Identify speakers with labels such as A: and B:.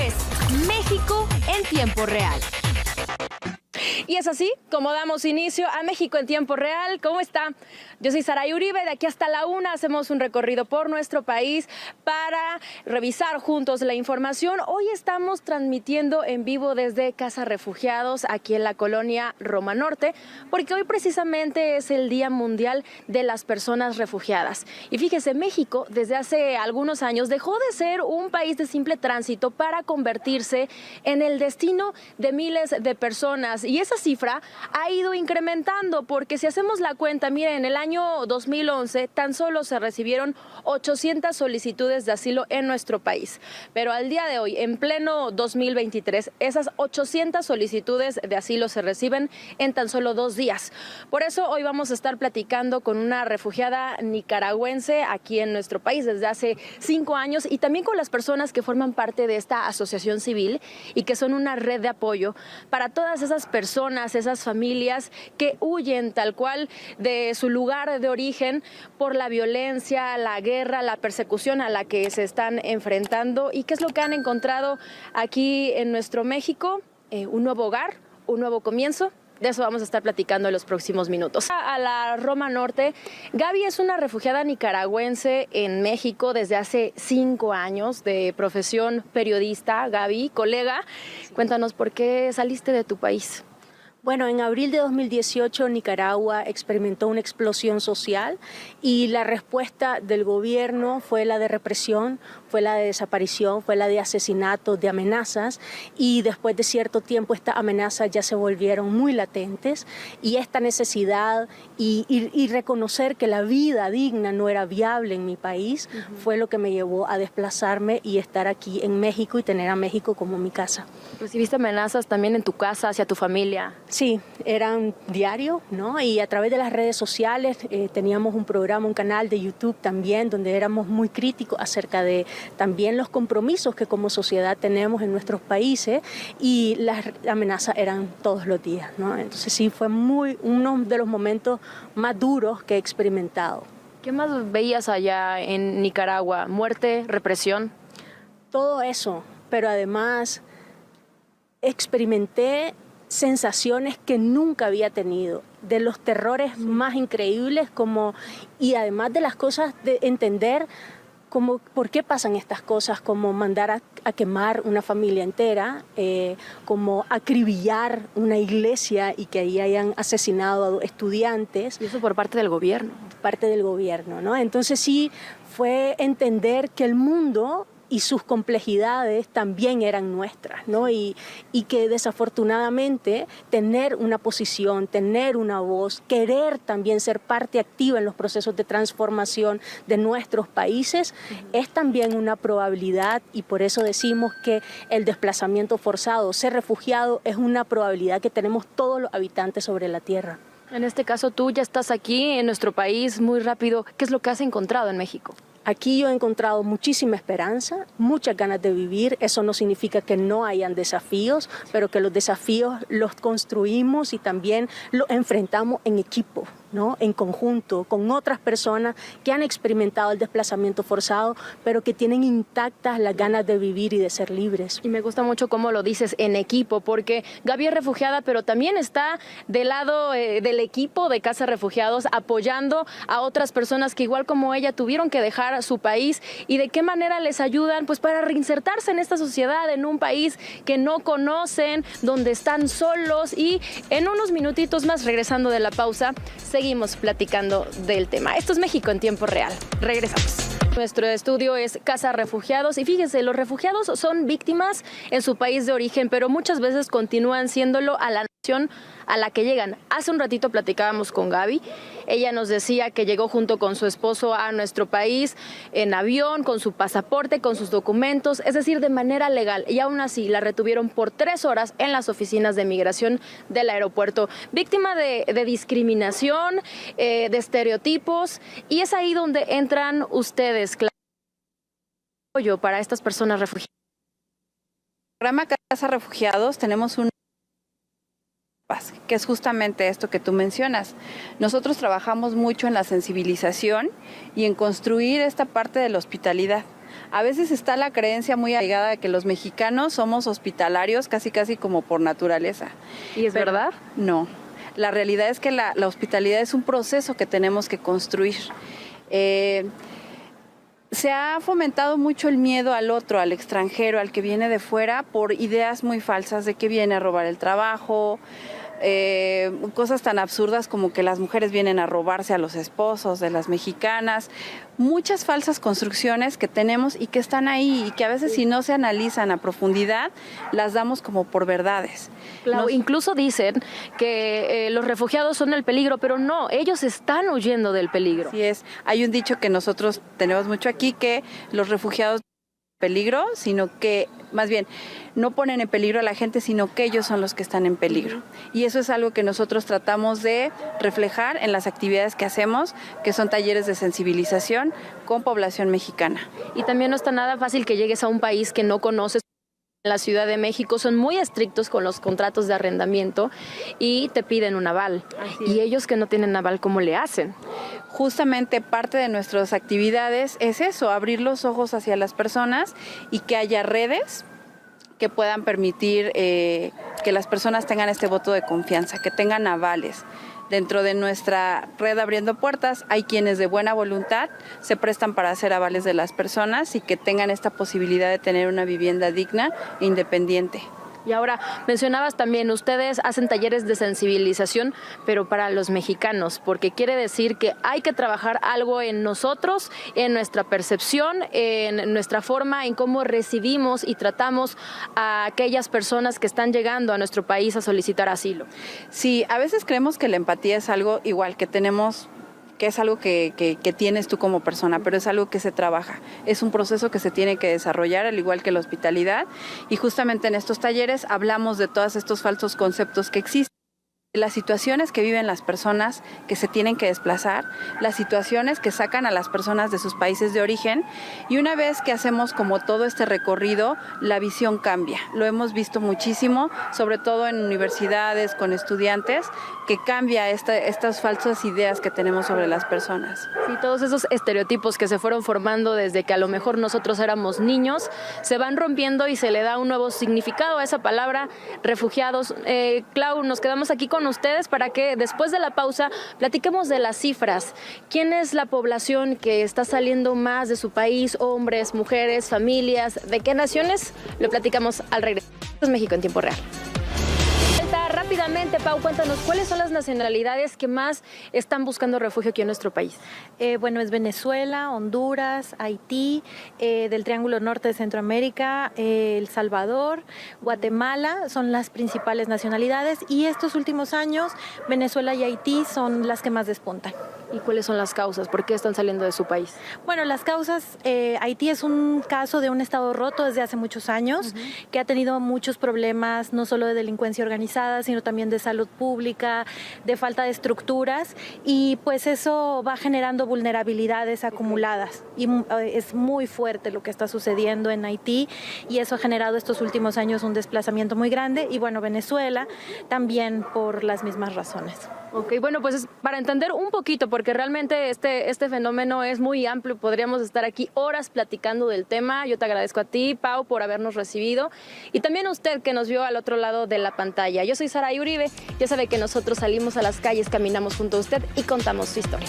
A: es México en tiempo real. Y es así como damos inicio a México en tiempo real. ¿Cómo está? Yo soy Saray Uribe. De aquí hasta la 1 hacemos un recorrido por nuestro país para revisar juntos la información. Hoy estamos transmitiendo en vivo desde Casa Refugiados, aquí en la colonia Roma Norte, porque hoy precisamente es el Día Mundial de las Personas Refugiadas. Y fíjese, México desde hace algunos años dejó de ser un país de simple tránsito para convertirse en el destino de miles de personas. Y esa cifra ha ido incrementando porque si hacemos la cuenta, miren, en el año 2011 tan solo se recibieron 800 solicitudes de asilo en nuestro país. Pero al día de hoy, en pleno 2023, esas 800 solicitudes de asilo se reciben en tan solo 2 días. Por eso hoy vamos a estar platicando con una refugiada nicaragüense aquí en nuestro país desde hace 5 años y también con las personas que forman parte de esta asociación civil y que son una red de apoyo para todas esas personas, esas familias que huyen tal cual de su lugar de origen por la violencia, la guerra, la persecución a la que se están enfrentando. ¿Y qué es lo que han encontrado aquí en nuestro México? Un nuevo hogar, un nuevo comienzo. De eso vamos a estar platicando en los próximos minutos. A la Roma Norte, Gaby es una refugiada nicaragüense en México desde hace 5 años, de profesión periodista. Gaby, colega, cuéntanos por qué saliste de tu país.
B: Bueno, en abril de 2018 Nicaragua experimentó una explosión social y la respuesta del gobierno fue la de represión, fue la de desaparición, fue la de asesinatos, de amenazas, y después de cierto tiempo estas amenazas ya se volvieron muy latentes y esta necesidad y reconocer que la vida digna no era viable en mi país fue lo que me llevó a desplazarme y estar aquí en México y tener a México como mi casa.
A: ¿Recibiste amenazas también en tu casa, hacia tu familia?
B: Sí, eran diario, ¿no? Y a través de las redes sociales teníamos un programa, un canal de YouTube también, donde éramos muy críticos acerca de también los compromisos que como sociedad tenemos en nuestros países y las amenazas eran todos los días, ¿no? Entonces sí, fue uno de los momentos más duros que he experimentado.
A: ¿Qué más veías allá en Nicaragua? ¿Muerte, represión?
B: Todo eso, pero además experimenté sensaciones que nunca había tenido, de los terrores más increíbles, y además de las cosas de entender como por qué pasan estas cosas, como mandar a quemar una familia entera, como acribillar una iglesia y que ahí hayan asesinado a estudiantes.
A: Y eso por parte del gobierno.
B: Parte del gobierno, ¿no? Entonces sí fue entender que el mundo y sus complejidades también eran nuestras, ¿no? Y que desafortunadamente tener una posición, tener una voz, querer también ser parte activa en los procesos de transformación de nuestros países es también una probabilidad, y por eso decimos que el desplazamiento forzado, ser refugiado, es una probabilidad que tenemos todos los habitantes sobre la tierra.
A: En este caso tú ya estás aquí en nuestro país muy rápido. ¿Qué es lo que has encontrado en México?
B: Aquí yo he encontrado muchísima esperanza, muchas ganas de vivir. Eso no significa que no hayan desafíos, pero que los desafíos los construimos y también los enfrentamos en equipo, ¿no? En conjunto, con otras personas que han experimentado el desplazamiento forzado, pero que tienen intactas las ganas de vivir y de ser libres.
A: Y me gusta mucho cómo lo dices, en equipo, porque Gaby es refugiada, pero también está del lado del equipo de Casa Refugiados, apoyando a otras personas que igual como ella tuvieron que dejar su país, y de qué manera les ayudan pues para reinsertarse en esta sociedad, en un país que no conocen, donde están solos. Y en unos minutitos más, regresando de la pausa, seguimos platicando del tema. Esto es México en tiempo real. Regresamos. Nuestro estudio es Casa Refugiados y fíjense, los refugiados son víctimas en su país de origen, pero muchas veces continúan siéndolo a la nación a la que llegan. Hace un ratito platicábamos con Gaby. Ella nos decía que llegó junto con su esposo a nuestro país en avión, con su pasaporte, con sus documentos, es decir, de manera legal. Y aún así la retuvieron por 3 horas en las oficinas de migración del aeropuerto. Víctima de discriminación, de estereotipos. Y es ahí donde entran ustedes, claro, apoyo para estas personas refugiadas.
C: En el programa Casa Refugiados tenemos un que es justamente esto que tú mencionas. Nosotros trabajamos mucho en la sensibilización y en construir esta parte de la hospitalidad. A veces está la creencia muy arraigada de que los mexicanos somos hospitalarios casi como por naturaleza.
A: ¿Y es verdad?
C: No. La realidad es que la hospitalidad es un proceso que tenemos que construir. Se ha fomentado mucho el miedo al otro, al extranjero, al que viene de fuera, por ideas muy falsas de que viene a robar el trabajo, cosas tan absurdas como que las mujeres vienen a robarse a los esposos de las mexicanas, muchas falsas construcciones que tenemos y que están ahí y que a veces si no se analizan a profundidad las damos como por verdades.
A: Claro, incluso dicen que los refugiados son el peligro, pero no, ellos están huyendo del peligro.
C: Así es, hay un dicho que nosotros tenemos mucho aquí, que los refugiados peligro, sino que más bien no ponen en peligro a la gente, sino que ellos son los que están en peligro. Y eso es algo que nosotros tratamos de reflejar en las actividades que hacemos, que son talleres de sensibilización con población mexicana.
A: Y también no está nada fácil que llegues a un país que no conoces. En la Ciudad de México son muy estrictos con los contratos de arrendamiento y te piden un aval. Y ellos que no tienen aval, ¿cómo le hacen?
C: Justamente parte de nuestras actividades es eso, abrir los ojos hacia las personas y que haya redes que puedan permitir que las personas tengan este voto de confianza, que tengan avales. Dentro de nuestra red Abriendo Puertas hay quienes de buena voluntad se prestan para hacer avales de las personas y que tengan esta posibilidad de tener una vivienda digna e independiente.
A: Y ahora, mencionabas también, ustedes hacen talleres de sensibilización, pero para los mexicanos, porque quiere decir que hay que trabajar algo en nosotros, en nuestra percepción, en nuestra forma, en cómo recibimos y tratamos a aquellas personas que están llegando a nuestro país a solicitar asilo.
C: Sí, a veces creemos que la empatía es algo igual que tenemos, que es algo que tienes tú como persona, pero es algo que se trabaja. Es un proceso que se tiene que desarrollar, al igual que la hospitalidad. Y justamente en estos talleres hablamos de todos estos falsos conceptos que existen. Las situaciones que viven las personas que se tienen que desplazar, las situaciones que sacan a las personas de sus países de origen, y una vez que hacemos como todo este recorrido, la visión cambia. Lo hemos visto muchísimo, sobre todo en universidades, con estudiantes, que cambia estas falsas ideas que tenemos sobre las personas.
A: Sí, todos esos estereotipos que se fueron formando desde que a lo mejor nosotros éramos niños, se van rompiendo y se le da un nuevo significado a esa palabra, refugiados. Clau, nos quedamos aquí con ustedes para que después de la pausa platiquemos de las cifras. ¿Quién es la población que está saliendo más de su país? Hombres, mujeres, familias, ¿de qué naciones? Lo platicamos al regreso. Esto es México en tiempo real. Rápidamente, Pau, cuéntanos, ¿cuáles son las nacionalidades que más están buscando refugio aquí en nuestro país?
D: Bueno, es Venezuela, Honduras, Haití, del Triángulo Norte de Centroamérica, El Salvador, Guatemala, son las principales nacionalidades, y estos últimos años Venezuela y Haití son las que más despuntan.
A: ¿Y cuáles son las causas? ¿Por qué están saliendo de su país?
D: Bueno, las causas, Haití es un caso de un estado roto desde hace muchos años, que ha tenido muchos problemas, no solo de delincuencia organizada, sino también de salud pública, de falta de estructuras, y pues eso va generando vulnerabilidades acumuladas, y es muy fuerte lo que está sucediendo en Haití, y eso ha generado estos últimos años un desplazamiento muy grande, y bueno, Venezuela también por las mismas razones.
A: Ok, bueno, pues para entender un poquito, porque realmente este fenómeno es muy amplio, podríamos estar aquí horas platicando del tema. Yo te agradezco a ti, Pau, por habernos recibido, y también a usted que nos vio al otro lado de la pantalla. Yo soy Saray Uribe, ya sabe que nosotros salimos a las calles, caminamos junto a usted y contamos su historia.